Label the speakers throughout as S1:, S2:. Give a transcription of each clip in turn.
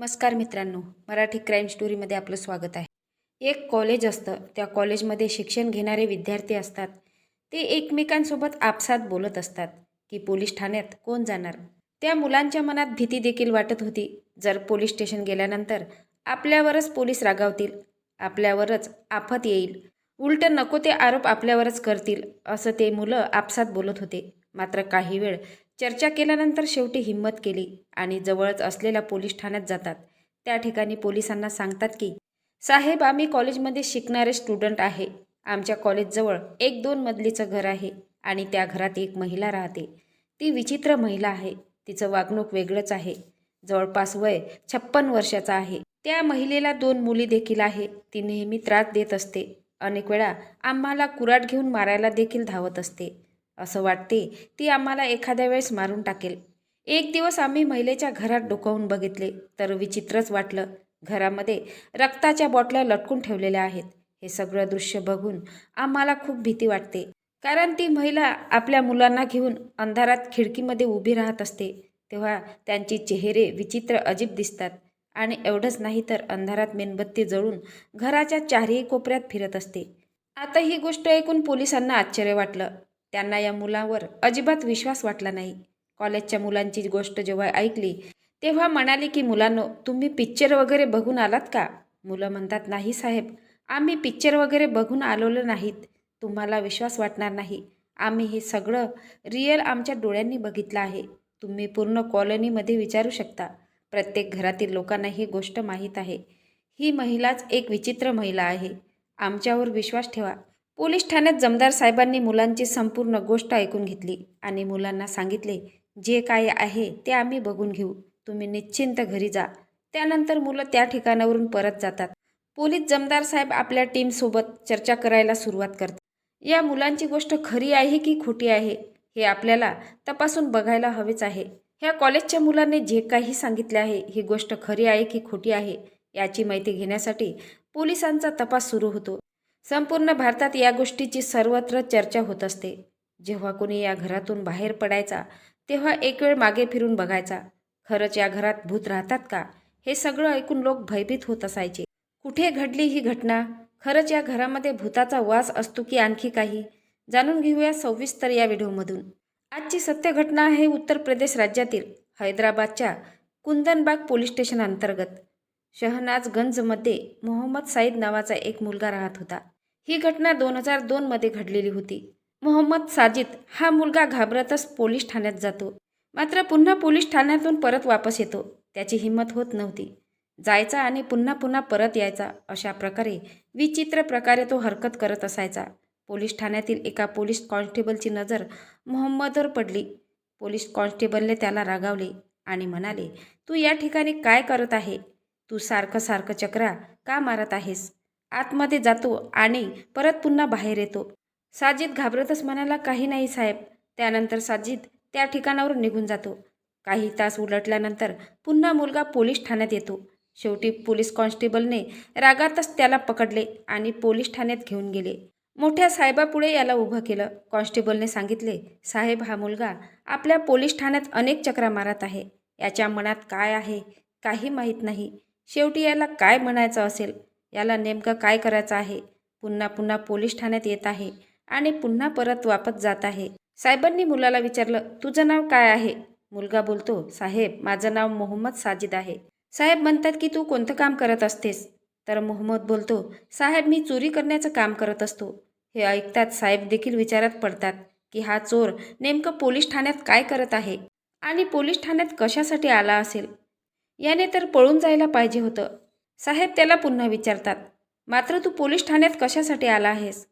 S1: नमस्कार मित्रांनो, मराठी क्राईम स्टोरीमध्ये आपलं स्वागत आहे. एक कॉलेज असतं, त्या कॉलेजमध्ये शिक्षण घेणारे विद्यार्थी असतात. ते एकमेकांसोबत आपसात बोलत असतात की पोलीस ठाण्यात कोण जाणार. त्या मुलांच्या मनात भीती देखील वाटत होती. जर पोलीस स्टेशन गेल्यानंतर आपल्यावरच पोलीस रागावतील, आपल्यावरच आफत येईल, उलट नको ते आरोप आपल्यावरच करतील, असं ते मुलं आपसात बोलत होते. मात्र काही वेळ चर्चा केल्यानंतर शेवटी हिंमत केली आणि जवळच असलेल्या पोलीस ठाण्यात जातात. त्या ठिकाणी पोलिसांना सांगतात की साहेब, आम्ही कॉलेजमध्ये शिकणारे स्टुडंट आहे. आमच्या कॉलेजजवळ एक 2 मजलीचं घर आहे आणि त्या घरात एक महिला राहते. ती विचित्र महिला आहे. तिचं वागणूक वेगळंच आहे. जवळपास वय 56 वर्षाचं आहे. त्या महिलेला 2 मुली देखील आहे. ती नेहमी त्रास देत असते. अनेक वेळा आम्हाला कुऱ्हाड घेऊन मारायला देखील धावत असते. असं वाटते ती आम्हाला एखाद्या वेळेस मारून टाकेल. एक दिवस आम्ही महिलेच्या घरात डोकावून बघितले तर विचित्रच वाटलं. घरामध्ये रक्ताच्या बॉटल्या लटकून ठेवलेल्या आहेत. हे सगळं दृश्य बघून आम्हाला खूप भीती वाटते. कारण ती महिला आपल्या मुलांना घेऊन अंधारात खिडकीमध्ये उभी राहत असते. तेव्हा त्यांचे चेहरे विचित्र अजीब दिसतात. आणि एवढंच नाही तर अंधारात मेणबत्ती जळून घराच्या चारही कोपऱ्यात फिरत असते. आता ही गोष्ट ऐकून पोलिसांना आश्चर्य वाटलं. त्यांना या मुलावर अजिबात विश्वास वाटला नाही. कॉलेजच्या मुलांची गोष्ट जेव्हा ऐकली तेव्हा म्हणाली की मुलांनो, तुम्ही पिक्चर वगैरे बघून आलात का? मुलं म्हणतात, नाही साहेब, आम्ही पिक्चर वगैरे बघून आलेलो नाहीत. तुम्हाला विश्वास वाटणार नाही. आम्ही हे सगळं रिअल आमच्या डोळ्यांनी बघितलं आहे. तुम्ही पूर्ण कॉलनीमध्ये विचारू शकता. प्रत्येक घरातील लोकांना ही गोष्ट माहीत आहे. ही महिलाच एक विचित्र महिला आहे. आमच्यावर विश्वास ठेवा. पोलीस ठाण्यात जमदार साहेबांनी मुलांची संपूर्ण गोष्ट ऐकून घेतली आणि मुलांना सांगितले, जे काय आहे ते आम्ही बघून घेऊ. तुम्ही निश्चिंत घरी जा. त्यानंतर मुलं त्या ठिकाणावरून परत जातात. पोलीस जमदार साहेब आपल्या टीमसोबत चर्चा करायला सुरुवात करतात. या मुलांची गोष्ट खरी आहे की खोटी आहे हे आपल्याला तपासून बघायला हवेच आहे. ह्या कॉलेजच्या मुलांनी जे काही सांगितले आहे ही गोष्ट खरी आहे की खोटी आहे याची माहिती घेण्यासाठी पोलिसांचा तपास सुरू होतो. संपूर्ण भारतात या गोष्टीची सर्वत्र चर्चा होत असते. जेव्हा कोणी या घरातून बाहेर पडायचा तेव्हा एक वेळ मागे फिरून बघायचा. खरंच या घरात भूत राहतात का? हे सगळं ऐकून लोक भयभीत होत असायचे. कुठे घडली ही घटना? खरंच या घरामध्ये भूताचा वास असतो की आणखी काही? जाणून घेऊया सविस्तर या व्हिडिओमधून. आजची सत्य घटना आहे उत्तर प्रदेश राज्यातील हैदराबादच्या कुंदनबाग पोलीस स्टेशन अंतर्गत शहनाजगंजमध्ये मोहम्मद साईद नावाचा एक मुलगा राहत होता. ही घटना 2002 मध्ये घडलेली होती. मोहम्मद साजिद हा मुलगा घाबरतच पोलीस ठाण्यात जातो. मात्र पुन्हा पोलीस ठाण्यातून परत वापस येतो. त्याची हिंमत होत नव्हती. जायचा आणि पुन्हा पुन्हा परत यायचा, अशा प्रकारे विचित्र प्रकारे तो हरकत करत असायचा. पोलीस ठाण्यातील एका पोलीस कॉन्स्टेबलची नजर मोहम्मदवर पडली. पोलीस कॉन्स्टेबलने त्याला रागावले आणि म्हणाले, तू या ठिकाणी काय करत आहे? तू सारखं सारखं चक्रा का मारत आहेस? आतमध्ये जातो आणि परत पुन्हा बाहेर येतो. साजिद घाबरतच म्हणाला, काही नाही साहेब. त्यानंतर साजिद त्या ठिकाणावरून निघून जातो. काही तास उलटल्यानंतर पुन्हा मुलगा पोलीस ठाण्यात येतो. शेवटी पोलीस कॉन्स्टेबलने रागातच त्याला पकडले आणि पोलीस ठाण्यात घेऊन गेले. मोठ्या साहेबापुढे याला उभं केलं. कॉन्स्टेबलने सांगितले, साहेब, हा मुलगा आपल्या पोलीस ठाण्यात अनेक चक्रा मारत आहे. याच्या मनात काय आहे काही माहीत नाही. शेवटी याला काय म्हणायचं असेल, याला नेमकं काय करायचं आहे? पुन्हा पुन्हा पोलीस ठाण्यात येत आहे आणि पुन्हा परत वापस जात आहे. साहेबांनी मुलाला विचारलं, तुझं नाव काय आहे? मुलगा बोलतो, साहेब, माझं नाव मोहम्मद साजिद आहे. साहेब म्हणतात की तू कोणतं काम करत असतेस? तर मोहम्मद बोलतो, साहेब, मी चोरी करण्याचं काम करत असतो. हे ऐकताच साहेब देखील विचारात पडतात की हा चोर नेमकं पोलीस ठाण्यात काय करत आहे आणि पोलीस ठाण्यात कशासाठी आला असेल? याने तर पळून जायला पाहिजे होतं. साहेब त्याला पुन्हा विचारतात, मात्र तू पोलीस ठाण्यात कशासाठी आला आहेस?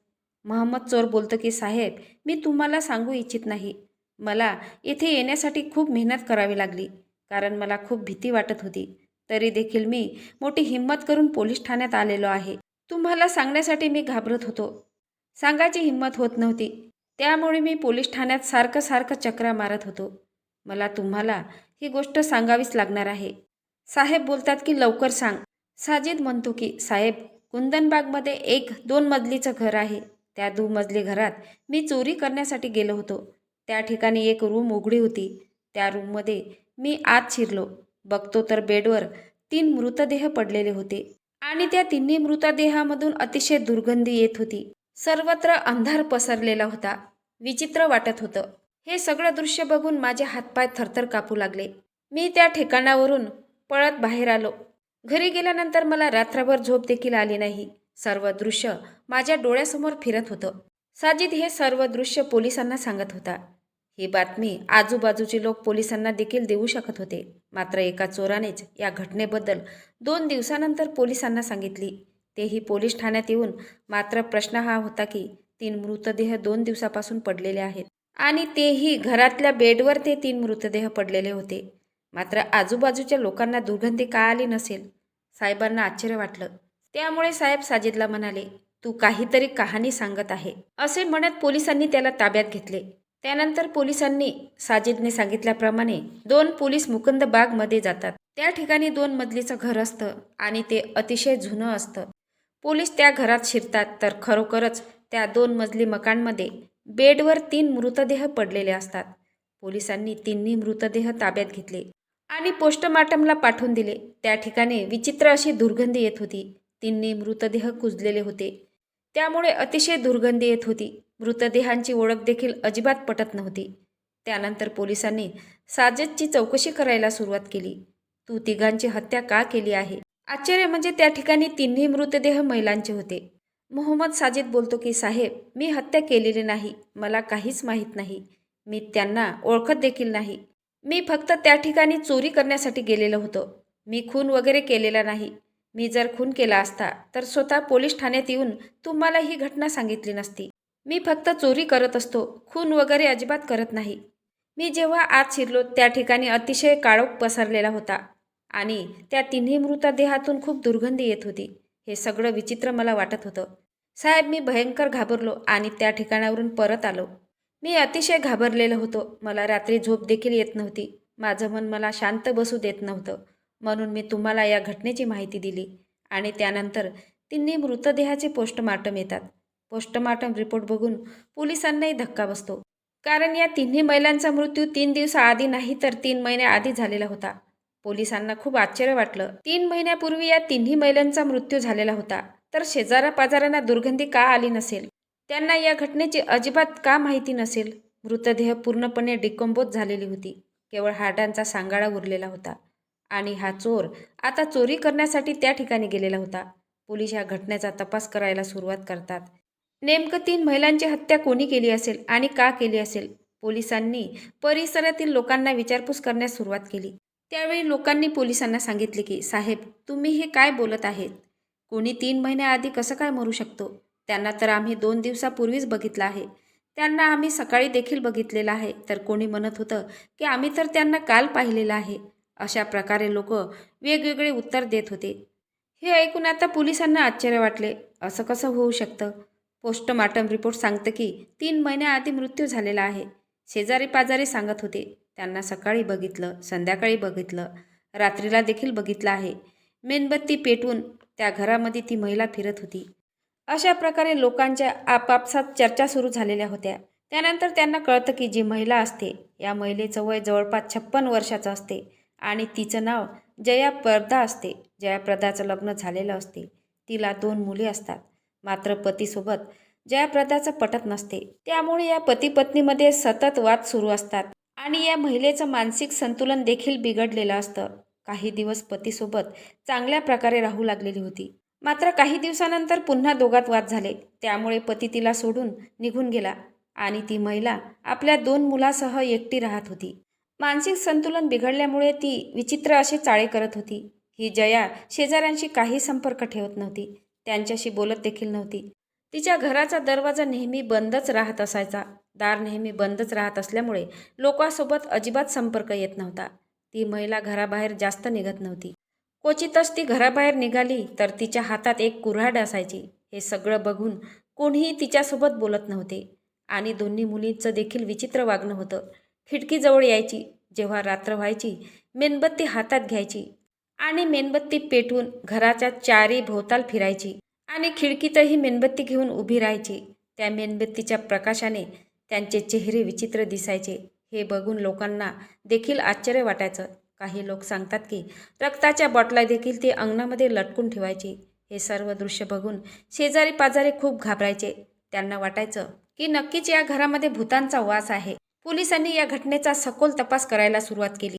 S1: मोहम्मद चोर बोलतो की साहेब, मी तुम्हाला सांगू इच्छित नाही. मला इथे येण्यासाठी खूप मेहनत करावी लागली, कारण मला खूप भीती वाटत होती. तरी देखील मी मोठी हिंमत करून पोलीस ठाण्यात आलेलो आहे. तुम्हाला सांगण्यासाठी मी घाबरत होतो. सांगायची हिंमत होत नव्हती. त्यामुळे मी पोलीस ठाण्यात सारखं सारखं चक्रा मारत होतो. मला तुम्हाला ही गोष्ट सांगावीच लागणार आहे. साहेब बोलतात की लवकर सांग. साजिद म्हणतो की साहेब, कुंदनबागमध्ये एक 2 मजलीचं घर आहे. त्या 2 मजली घरात मी चोरी करण्यासाठी गेलो होतो. त्या ठिकाणी एक रूम उघडी होती. त्या रूममध्ये मी आत शिरलो. बघतो तर बेडवर 3 मृतदेह पडलेले होते आणि त्या तिन्ही मृतदेहामधून अतिशय दुर्गंधी येत होती. सर्वत्र अंधार पसरलेला होता. विचित्र वाटत होतं. हे सगळं दृश्य बघून माझे हातपाय थरथर कापू लागले. मी त्या ठिकाणावरून पळत बाहेर आलो. घरी गेल्यानंतर मला रात्रभर झोप देखील आली नाही. सर्व दृश्य माझ्या डोळ्यासमोर फिरत होतं. साजिद हे सर्व दृश्य पोलिसांना सांगत होता. ही बातमी आजूबाजूचे लोक पोलिसांना देखील देऊ शकत होते. मात्र एका चोरानेच या घटनेबद्दल 2 दिवसानंतर पोलिसांना सांगितली. तेही पोलीस ठाण्यात येऊन. मात्र प्रश्न हा होता की 3 मृतदेह 2 दिवसापासून पडलेले आहेत आणि तेही घरातल्या बेडवर ते 3 मृतदेह पडलेले होते. मात्र आजूबाजूच्या लोकांना दुर्गंधी का आली नसेल? साहेबांना आश्चर्य वाटलं. त्यामुळे साहेब साजिदला म्हणाले, तू काहीतरी कहाणी सांगत आहे असे म्हणत पोलिसांनी त्याला ताब्यात घेतले. त्यानंतर पोलिसांनी साजिदने सांगितल्याप्रमाणे 2 पोलीस मुकुंद बागमध्ये जातात. त्या ठिकाणी 2 मजलीचं घर असतं आणि ते अतिशय जुनं असतं. पोलीस त्या घरात शिरतात तर खरोखरच त्या 2 मजली मकानमध्ये बेडवर 3 मृतदेह पडलेले असतात. पोलिसांनी तिन्ही मृतदेह ताब्यात घेतले आणि पोस्टमार्टमला पाठवून दिले. त्या ठिकाणी विचित्र अशी दुर्गंधी येत होती. तिन्ही मृतदेह कुजलेले होते. त्यामुळे अतिशय दुर्गंधी येत होती. मृतदेहांची ओळख देखील अजिबात पटत नव्हती. त्यानंतर पोलिसांनी साजिदची चौकशी करायला सुरुवात केली. तू तिघांची हत्या का केली आहे? आश्चर्य म्हणजे त्या ठिकाणी तिन्ही मृतदेह महिलांचे होते. मोहम्मद साजिद बोलतो की साहेब, मी हत्या केलेली नाही. मला काहीच माहीत नाही. मी त्यांना ओळखत देखील नाही. मी फक्त त्या ठिकाणी चोरी करण्यासाठी गेलेलो होतो. मी खून वगैरे केलेला नाही. मी जर खून केला असता तर स्वतः पोलीस ठाण्यात येऊन तुम्हाला ही घटना सांगितली नसती. मी फक्त चोरी करत असतो. खून वगैरे अजिबात करत नाही. मी जेव्हा आत शिरलो त्या ठिकाणी अतिशय काळोख पसरलेला होता आणि त्या तिन्ही मृतदेहातून खूप दुर्गंधी येत होती. हे सगळं विचित्र मला वाटत होतं. साहेब, मी भयंकर घाबरलो आणि त्या ठिकाणावरून परत आलो. मी अतिशय घाबरलेलो होतो. मला रात्री झोप देखील येत नव्हती. माझं मन मला शांत बसू देत नव्हतं. म्हणून मी तुम्हाला या घटनेची माहिती दिली आणि त्यानंतर तिन्ही मृतदेहाचे पोस्टमार्टम येतात. पोस्टमार्टम रिपोर्ट बघून पोलिसांनाही धक्का बसतो. कारण या तिन्ही महिलांचा मृत्यू 3 दिवसाआधी नाही तर 3 महिन्याआधी झालेला होता. पोलिसांना खूप आश्चर्य वाटलं. 3 महिन्यापूर्वी या तिन्ही महिलांचा मृत्यू झालेला होता. तर शेजाऱ्या-पाजाऱ्यांना दुर्गंधी का आली नसेल? त्यांना या घटनेची अजिबात का माहिती नसेल? मृतदेह पूर्णपणे डिकंपोज झालेली होती. केवळ हाडांचा सांगाडा उरलेला होता आणि हा चोर आता चोरी करण्यासाठी त्या ठिकाणी गेलेला होता. पोलीस या घटनेचा तपास करायला सुरुवात करतात. नेमकं 3 महिलांची हत्या कोणी केली असेल आणि का केली असेल? पोलिसांनी परिसरातील लोकांना विचारपूस करण्यास सुरुवात केली. त्यावेळी लोकांनी पोलिसांना सांगितले की साहेब, तुम्ही हे काय बोलत आहेत? कोणी 3 महिन्याआधी कसं काय मरू शकतो? त्यांना तर आम्ही 2 दिवसापूर्वीच बघितलं आहे. त्यांना आम्ही सकाळी देखील बघितलेलं आहे. तर कोणी म्हणत होतं की आम्ही तर त्यांना काल पाहिलेलं आहे. अशा प्रकारे लोक वेगवेगळे उत्तर देत होते. हे ऐकून आता पोलिसांना आश्चर्य वाटले. असं कसं होऊ शकतं? पोस्टमार्टम रिपोर्ट सांगतं की 3 महिन्याआधी मृत्यू झालेला आहे. शेजारी पाजारी सांगत होते. त्यांना सकाळी बघितलं, संध्याकाळी बघितलं, रात्रीला देखील बघितलं आहे. मेणबत्ती पेटवून त्या घरामध्ये ती महिला फिरत होती. अशा प्रकारे लोकांच्या आपापसात चर्चा सुरू झालेल्या होत्या. त्यानंतर त्यांना कळतं की जी महिला असते, या महिलेचं वय जवळपास 56 वर्षाचं असते आणि तिचं नाव जयाप्रदा असते. जयाप्रदाचं लग्न झालेलं असते. तिला 2 मुले असतात. मात्र पतीसोबत जयाप्रदाचं पटत नसते. त्यामुळे या पती-पत्नीमध्ये सतत वाद सुरू असतात आणि या महिलेचं मानसिक संतुलन देखील बिघडलेलं असतं. काही दिवस पतीसोबत चांगल्या प्रकारे राहू लागलेली होती. मात्र काही दिवसानंतर पुन्हा दोघात वाद झाले. त्यामुळे पती तिला सोडून निघून गेला आणि ती महिला आपल्या 2 मुलांसह एकटी राहत होती. मानसिक संतुलन बिघडल्यामुळे ती विचित्र असे चाळे करत होती. ही जया शेजाऱ्यांशी काही संपर्क ठेवत नव्हती. त्यांच्याशी बोलत देखील नव्हती. तिच्या घराचा दरवाजा नेहमी बंदच राहत असायचा. दार नेहमी बंदच राहत असल्यामुळे लोकांसोबत अजिबात संपर्क येत नव्हता. ती महिला घराबाहेर जास्त निघत नव्हती. क्वचितच ती घराबाहेर निघाली तर तिच्या हातात एक कुऱ्हाड असायची. हे सगळं बघून कोणीही तिच्यासोबत बोलत नव्हते आणि दोन्ही मुलींचं देखील विचित्र वागणं होतं. खिडकीजवळ यायची, जेव्हा रात्र व्हायची मेणबत्ती हातात घ्यायची आणि मेणबत्ती पेटवून घराच्या चारी भोवताल फिरायची आणि खिडकीतही मेणबत्ती घेऊन उभी राहायची. त्या मेणबत्तीच्या प्रकाशाने त्यांचे चेहरे विचित्र दिसायचे. हे बघून लोकांना देखील आश्चर्य वाटायचं. काही लोक सांगतात की रक्ताच्या बॉटला देखील ते अंगणामध्ये लटकून ठेवायचे. हे सर्व दृश्य बघून शेजारी पाजारी खूप घाबरायचे. त्यांना वाटायचं की नक्कीच या घरामध्ये भूतांचा वास आहे. पोलिसांनी या घटनेचा सखोल तपास करायला सुरुवात केली.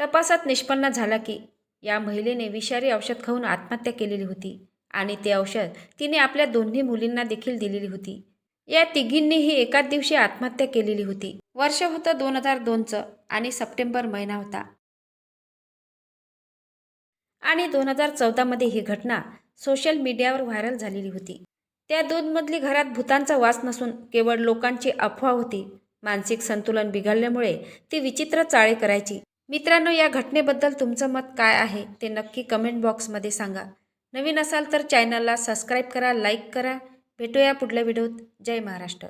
S1: तपासात निष्पन्न झाला की या महिलेने विषारी औषध खाऊन आत्महत्या केलेली होती आणि ते औषध तिने आपल्या दोन्ही मुलींना देखील दिलेली होती. या तिघींनीही एकाच दिवशी आत्महत्या केलेली होती. वर्ष होतं 2002चं आणि सप्टेंबर महिना होता. आणि 2014मध्ये ही घटना सोशल मीडियावर व्हायरल झालेली होती. त्या दोनमजली घरात भूतांचा वास नसून केवळ लोकांची अफवा होती. मानसिक संतुलन बिघडल्यामुळे ती विचित्र चाळे करायची. मित्रांनो, या घटनेबद्दल तुमचं मत काय आहे ते नक्की कमेंट बॉक्समध्ये सांगा. नवीन असाल तर चॅनलला सबस्क्राईब करा, लाईक करा. भेटूया पुढल्या व्हिडिओत. जय महाराष्ट्र.